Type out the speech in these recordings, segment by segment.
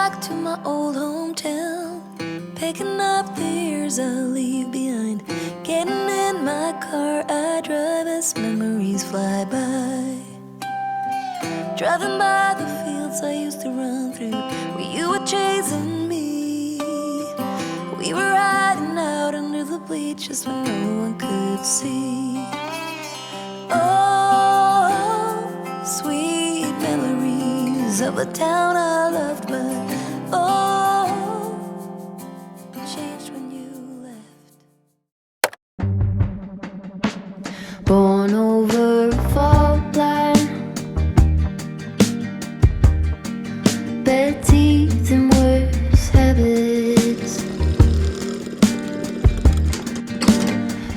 back to my old hometown, picking up the years I leave behind. Getting in my car, I drive as memories fly by. Driving by the fields I used to run through, where you were chasing me. We were riding out under the bleachers when no one could see. Oh, sweet memories of a town I loved, but oh, changed when you left. Born over a fault line, bad teeth and worse habits,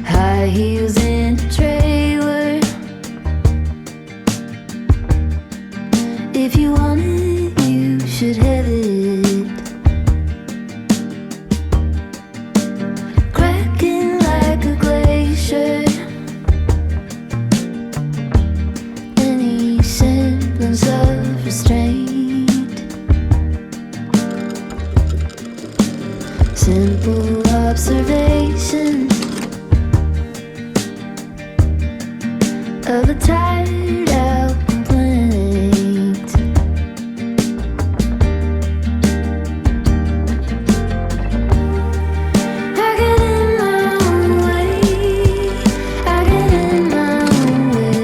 high heels in a trailer. If you want it, you should have it. Cracking like a glacier, any semblance of restraint. Simple observation of a tired out complaint. I get in my own way, I get in my own way,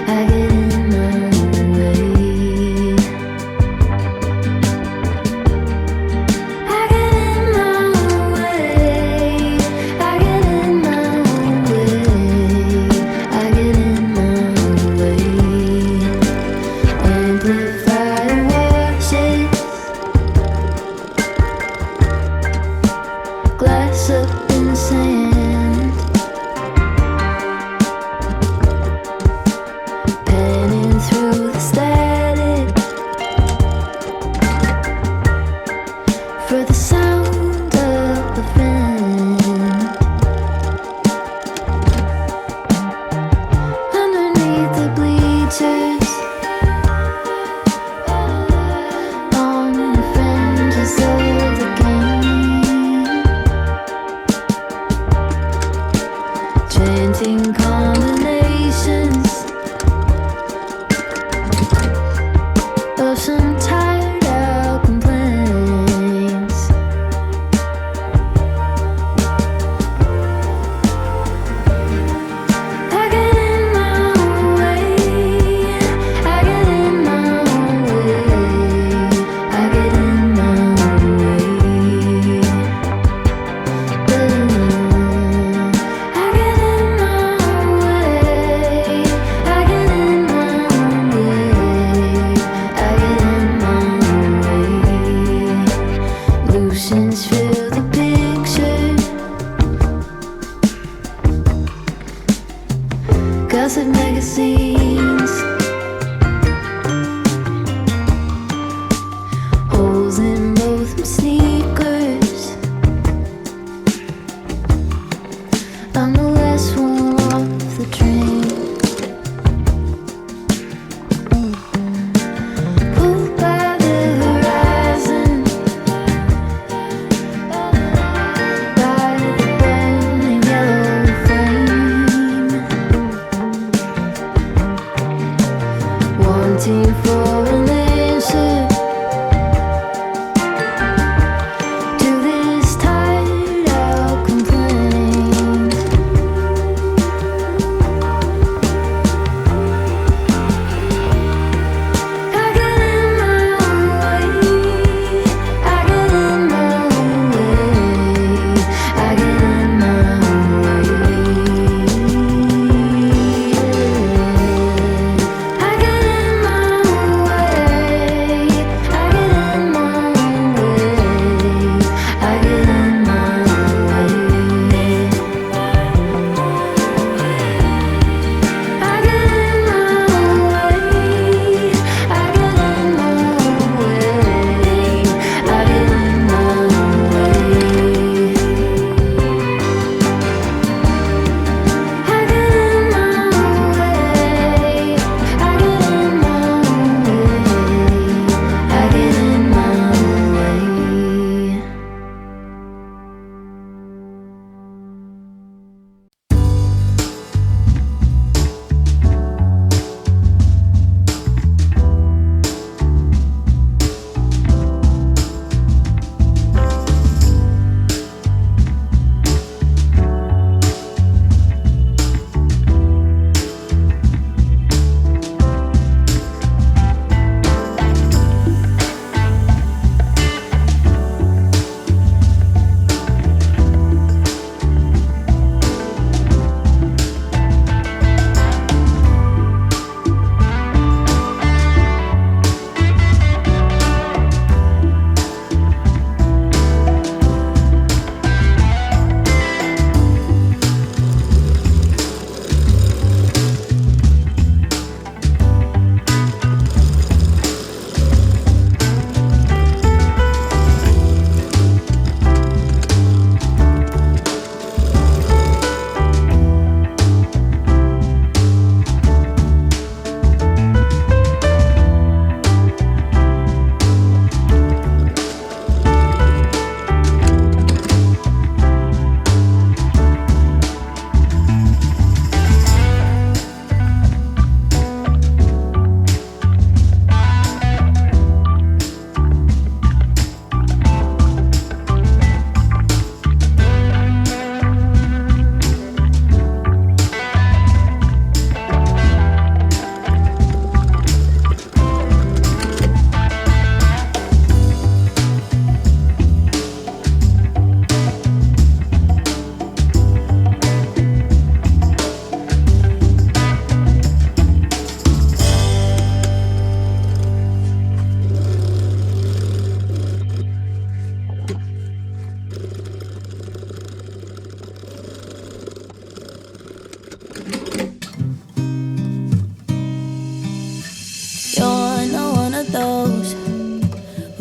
I get in my own way. I get in my own way, I get in my own way, I get in my own way.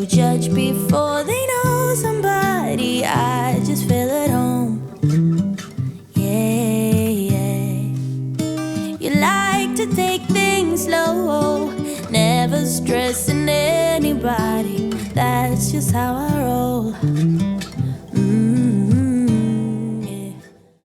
People judge before they know somebody. I just feel at home. Yeah, yeah. You like to take things slow, never stressing anybody. That's just how I roll.